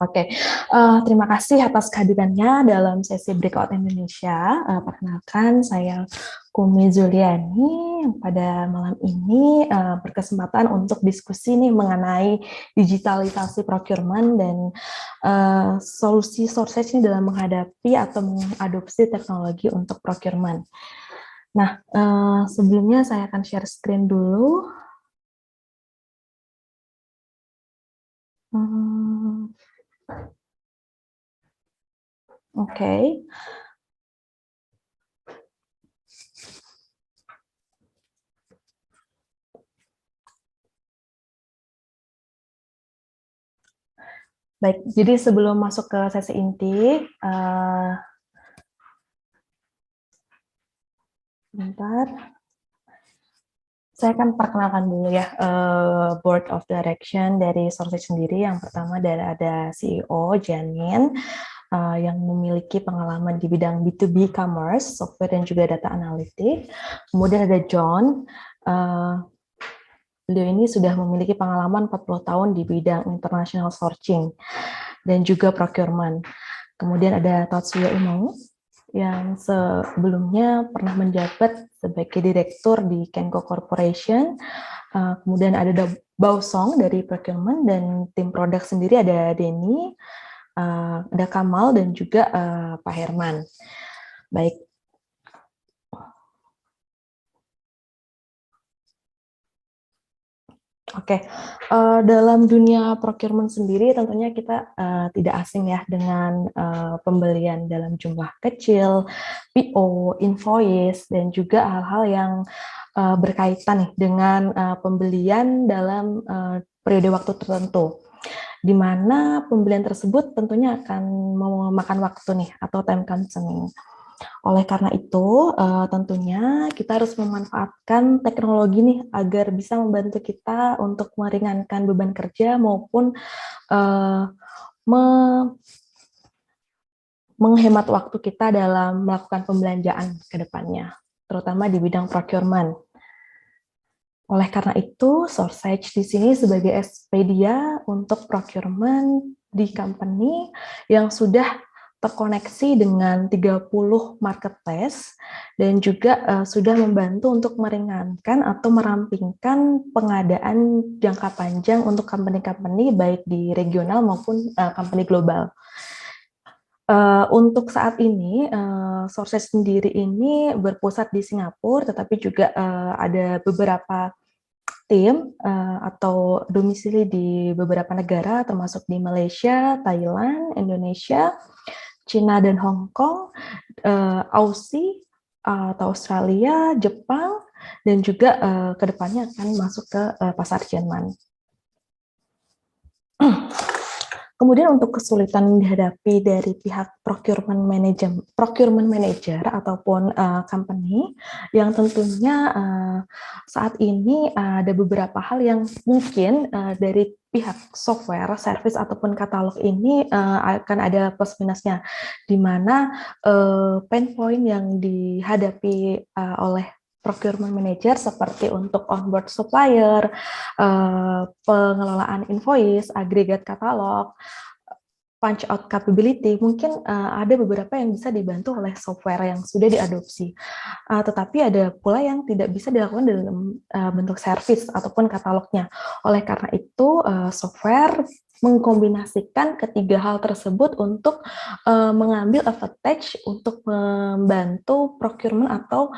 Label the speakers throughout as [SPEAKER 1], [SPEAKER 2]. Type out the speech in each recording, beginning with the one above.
[SPEAKER 1] Oke, terima kasih atas kehadirannya dalam sesi Breakout Indonesia. Perkenalkan, saya Kumi Zuliani yang pada malam ini berkesempatan untuk diskusi nih mengenai digitalisasi procurement dan solusi sourcing dalam menghadapi atau mengadopsi teknologi untuk procurement. Nah, sebelumnya saya akan share screen dulu. Oke. Baik, jadi sebelum masuk ke sesi inti, bentar, saya akan perkenalkan dulu ya Board of Direction dari Sourcing sendiri. Yang pertama ada CEO Janin yang memiliki pengalaman di bidang B2B commerce, software dan juga data analytics. Kemudian ada John, beliau ini sudah memiliki pengalaman 40 tahun di bidang international sourcing dan juga procurement. Kemudian ada Tatsuya Ino, yang sebelumnya pernah menjabat sebagai direktur di Kenko Corporation. Kemudian ada Bao Song dari procurement, dan tim produk sendiri ada Denny, ada Kamal, dan juga Pak Herman. Baik. Oke, dalam dunia procurement sendiri tentunya kita tidak asing ya dengan pembelian dalam jumlah kecil, PO, invoice, dan juga hal-hal yang berkaitan nih dengan pembelian dalam periode waktu tertentu, di mana pembelian tersebut tentunya akan memakan waktu nih atau time consuming. Oleh karena itu, tentunya kita harus memanfaatkan teknologi nih agar bisa membantu kita untuk meringankan beban kerja maupun menghemat waktu kita dalam melakukan pembelanjaan ke depannya, terutama di bidang procurement. Oleh karena itu, Sourcage di sini sebagai Expedia untuk procurement di company yang sudah terkoneksi dengan 30 marketplace dan juga sudah membantu untuk meringankan atau merampingkan pengadaan jangka panjang untuk company-company baik di regional maupun company global. Untuk saat ini, Sourcage sendiri ini berpusat di Singapura, tetapi juga ada beberapa tim atau domisili di beberapa negara, termasuk di Malaysia, Thailand, Indonesia, Cina dan Hong Kong, Aussie atau Australia, Jepang, dan juga kedepannya akan masuk ke pasar Jerman. Kemudian untuk kesulitan yang dihadapi dari pihak procurement manager ataupun company, yang tentunya saat ini ada beberapa hal yang mungkin dari pihak software, service ataupun katalog ini akan ada plus minusnya, di mana pain point yang dihadapi oleh procurement manager seperti untuk onboard supplier, pengelolaan invoice, agregat katalog, punch out capability, mungkin ada beberapa yang bisa dibantu oleh software yang sudah diadopsi. Tetapi ada pula yang tidak bisa dilakukan dalam bentuk service ataupun katalognya. Oleh karena itu, software mengkombinasikan ketiga hal tersebut untuk mengambil advantage untuk membantu procurement atau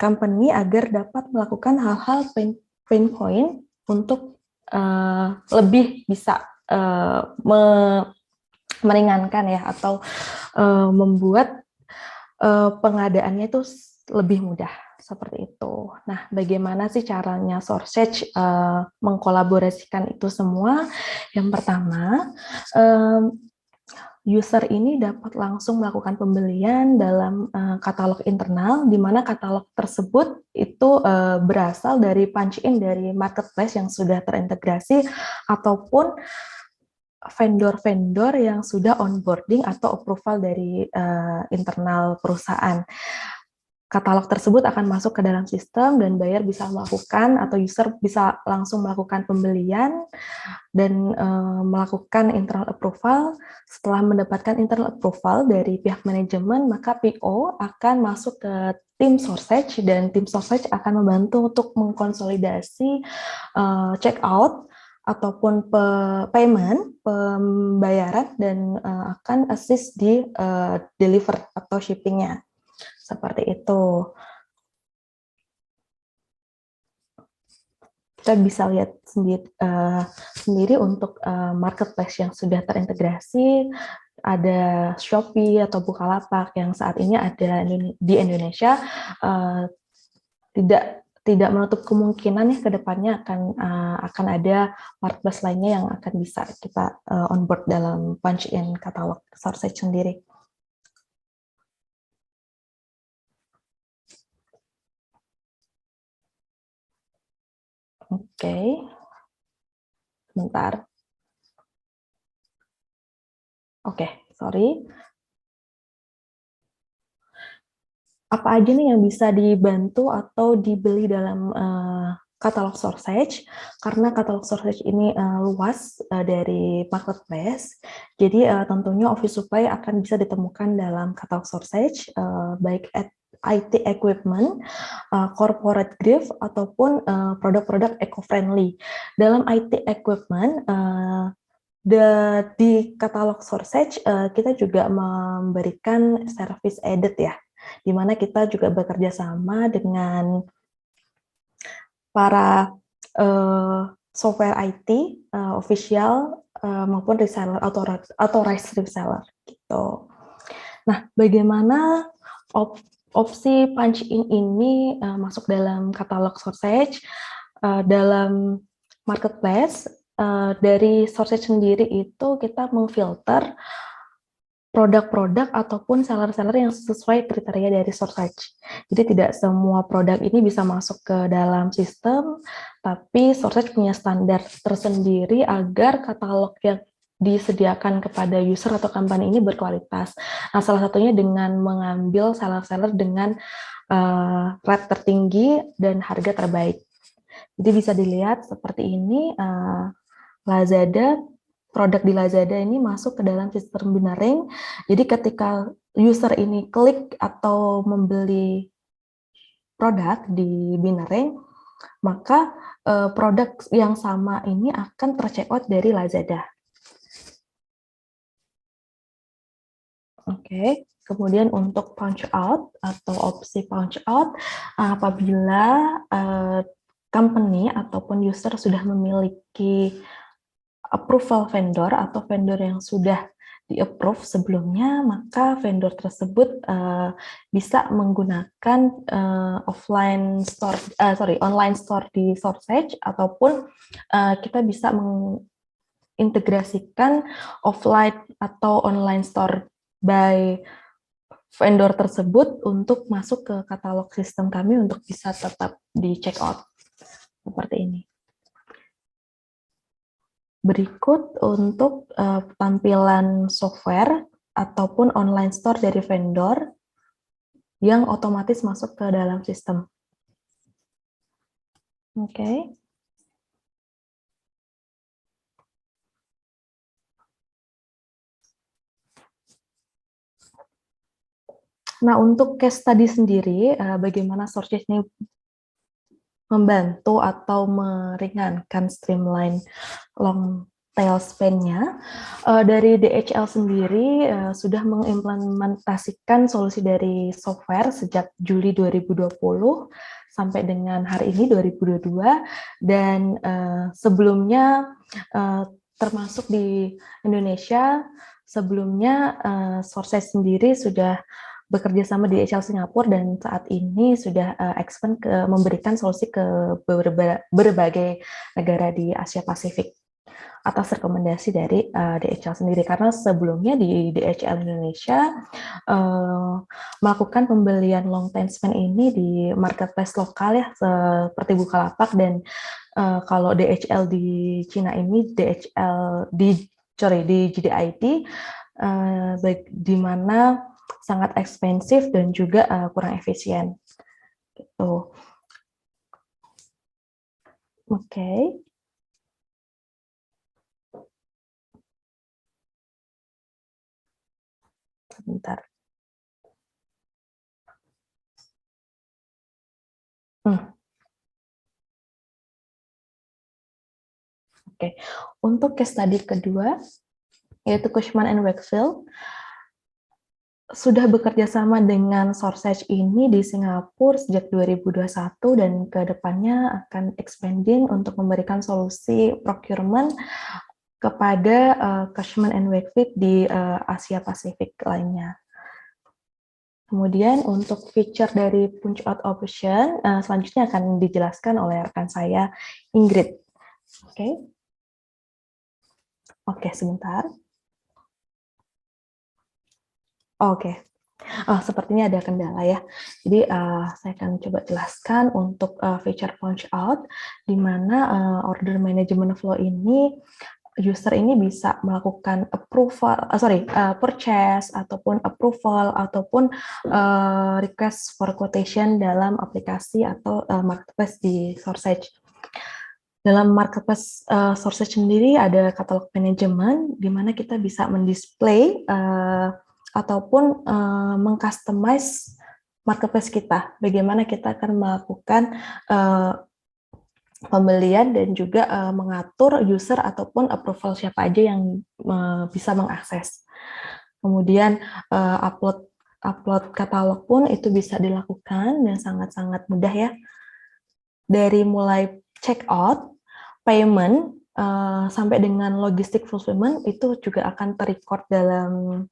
[SPEAKER 1] company agar dapat melakukan hal-hal pain point untuk lebih bisa meringankan ya, atau membuat pengadaannya itu lebih mudah, seperti itu. Nah, bagaimana sih caranya Sourcage mengkolaborasikan itu semua? Yang pertama, user ini dapat langsung melakukan pembelian dalam katalog internal, di mana katalog tersebut itu berasal dari punch-in dari marketplace yang sudah terintegrasi, ataupun vendor-vendor yang sudah onboarding atau approval dari internal perusahaan. katalog tersebut akan masuk ke dalam sistem dan buyer bisa melakukan atau user bisa langsung melakukan pembelian dan melakukan internal approval. Setelah mendapatkan internal approval dari pihak manajemen, maka PO akan masuk ke tim sourcing dan tim sourcing akan membantu untuk mengkonsolidasi check out ataupun payment, pembayaran, dan akan assist di deliver atau shippingnya. Seperti itu. Kita bisa lihat sendiri untuk marketplace yang sudah terintegrasi, ada Shopee atau Bukalapak yang saat ini ada di Indonesia, tidak menutup kemungkinan ya ke depannya akan ada marketplace lainnya yang akan bisa kita onboard dalam punch-in katalog sourcing sendiri. Oke, sebentar. Oke, sorry. Apa aja nih yang bisa dibantu atau dibeli dalam katalog sourcing? Karena katalog sourcing ini luas dari marketplace, jadi tentunya office supply akan bisa ditemukan dalam katalog sourcing, baik IT equipment, corporate gift, ataupun produk-produk eco-friendly. Dalam IT equipment, di katalog sourcing kita juga memberikan service added ya, di mana kita juga bekerja sama dengan para software IT official maupun reseller authorized reseller gitu. Nah, bagaimana opsi punch-in ini masuk dalam katalog sourcing dalam marketplace? Dari sourcing sendiri itu kita memfilter produk-produk ataupun seller-seller yang sesuai kriteria dari sourcing. Jadi tidak semua produk ini bisa masuk ke dalam sistem, tapi sourcing punya standar tersendiri agar katalog yang disediakan kepada user atau company ini berkualitas. Nah, salah satunya dengan mengambil seller-seller dengan rate tertinggi dan harga terbaik. Jadi bisa dilihat seperti ini, Lazada, produk di Lazada ini masuk ke dalam sistem Binaring. Jadi ketika user ini klik atau membeli produk di Binaring, maka produk yang sama ini akan tercheckout dari Lazada. Oke, kemudian untuk punch out atau opsi punch out, apabila company ataupun user sudah memiliki approval vendor atau vendor yang sudah di-approve sebelumnya, maka vendor tersebut bisa menggunakan online store di Sourcing, ataupun kita bisa mengintegrasikan offline atau online store by vendor tersebut untuk masuk ke katalog sistem kami untuk bisa tetap di check out seperti ini. Berikut untuk tampilan software ataupun online store dari vendor yang otomatis masuk ke dalam sistem. Oke. Nah, untuk case study sendiri, bagaimana Sourcing ini membantu atau meringankan streamline long tail span-nya, dari DHL sendiri sudah mengimplementasikan solusi dari software sejak Juli 2020 sampai dengan hari ini 2022, dan sebelumnya termasuk di Indonesia, sebelumnya Sourcing sendiri sudah bekerja sama di DHL Singapura dan saat ini sudah expand ke memberikan solusi ke berbagai negara di Asia Pasifik atas rekomendasi dari DHL sendiri, karena sebelumnya di DHL Indonesia melakukan pembelian long time span ini di marketplace lokal ya, seperti Bukalapak, dan kalau DHL di Cina ini DHL di GDIT, baik di mana sangat ekspensif dan juga kurang efisien. Gitu. Oke. Sebentar. Oke. Untuk case study kedua, yaitu Cushman and Wakefield, sudah bekerja sama dengan Sourcege ini di Singapura sejak 2021 dan ke depannya akan expanding untuk memberikan solusi procurement kepada Cushman and Wakefield di Asia Pasifik lainnya. Kemudian untuk feature dari punch out option selanjutnya akan dijelaskan oleh rekan saya Ingrid. Oke. Oke, sebentar. Oke. Sepertinya ada kendala ya. Jadi saya akan coba jelaskan untuk feature punch out, di mana order management flow ini user ini bisa melakukan purchase ataupun approval ataupun request for quotation dalam aplikasi atau marketplace di Sourcege. Dalam marketplace Sourcege sendiri ada katalog manajemen di mana kita bisa mendisplay ataupun mengcustomize marketplace kita. Bagaimana kita akan melakukan pembelian dan juga mengatur user ataupun approval siapa aja yang bisa mengakses. Kemudian upload katalog pun itu bisa dilakukan dan sangat-sangat mudah ya. Dari mulai check out, payment, sampai dengan logistik fulfillment itu juga akan terrecord dalam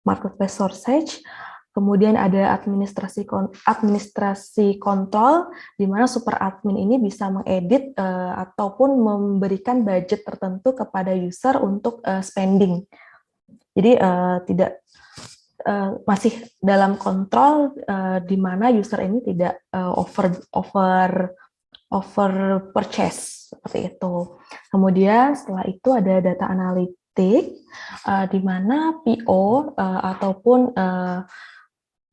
[SPEAKER 1] marketplace Sourcege. Kemudian ada administrasi kontrol, di mana super admin ini bisa mengedit ataupun memberikan budget tertentu kepada user untuk spending. Jadi tidak masih dalam kontrol, di mana user ini tidak over purchase seperti itu. Kemudian setelah itu ada data analitik, di mana PO ataupun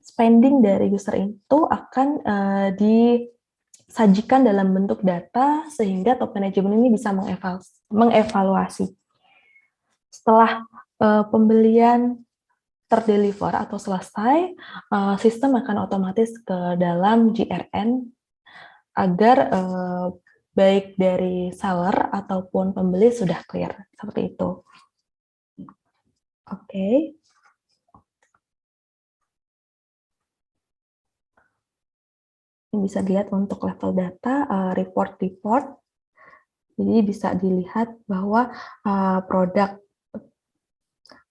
[SPEAKER 1] spending dari user itu akan disajikan dalam bentuk data sehingga top management ini bisa mengevaluasi. Setelah pembelian terdeliver atau selesai, sistem akan otomatis ke dalam GRN agar baik dari seller ataupun pembeli sudah clear, seperti itu. Oke. Ini bisa dilihat untuk level data, report. Jadi bisa dilihat bahwa produk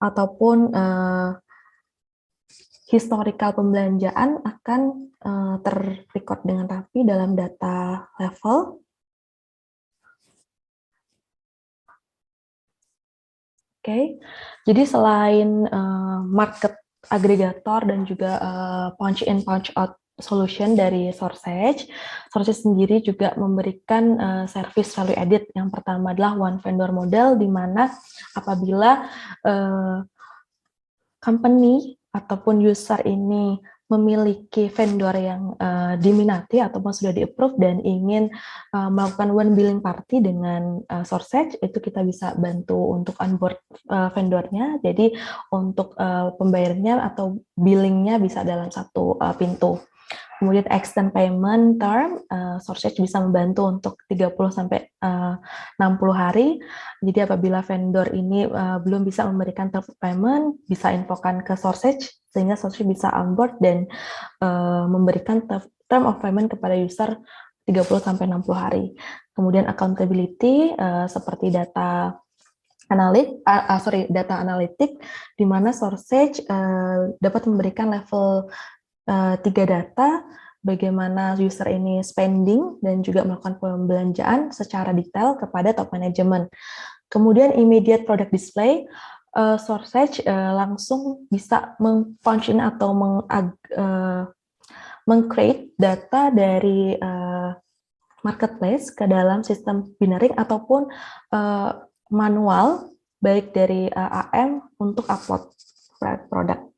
[SPEAKER 1] ataupun historical pembelanjaan akan terrecord dengan rapi dalam data level. Oke, jadi selain market aggregator dan juga punch in punch out solution dari Sourcege sendiri juga memberikan service value added. Yang pertama adalah one vendor model, di mana apabila company ataupun user ini memiliki vendor yang diminati ataupun sudah di-approve dan ingin melakukan one billing party dengan Sourcege, itu kita bisa bantu untuk onboard vendornya. Jadi untuk pembayarannya atau billingnya bisa dalam satu pintu. Kemudian extend payment term, Sourcege bisa membantu untuk 30-60 hari. Jadi apabila vendor ini belum bisa memberikan term payment, bisa infokan ke Sourcege, sehingga Sourcege bisa onboard dan memberikan term of payment kepada user 30-60 hari. Kemudian accountability, seperti data analitik, di mana Sourcege dapat memberikan level 3 data, bagaimana user ini spending dan juga melakukan pembelanjaan secara detail kepada top management. Kemudian immediate product display, Sourcege langsung bisa meng-punch in atau meng-create data dari marketplace ke dalam sistem binaring ataupun manual, baik dari AM untuk upload produk.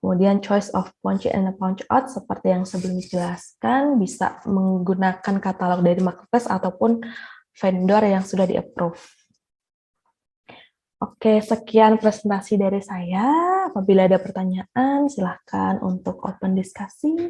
[SPEAKER 1] Kemudian choice of punch in and punch out seperti yang sebelumnya dijelaskan, bisa menggunakan katalog dari marketplace ataupun vendor yang sudah di-approve. Oke, sekian presentasi dari saya. Apabila ada pertanyaan, silahkan untuk open diskusi.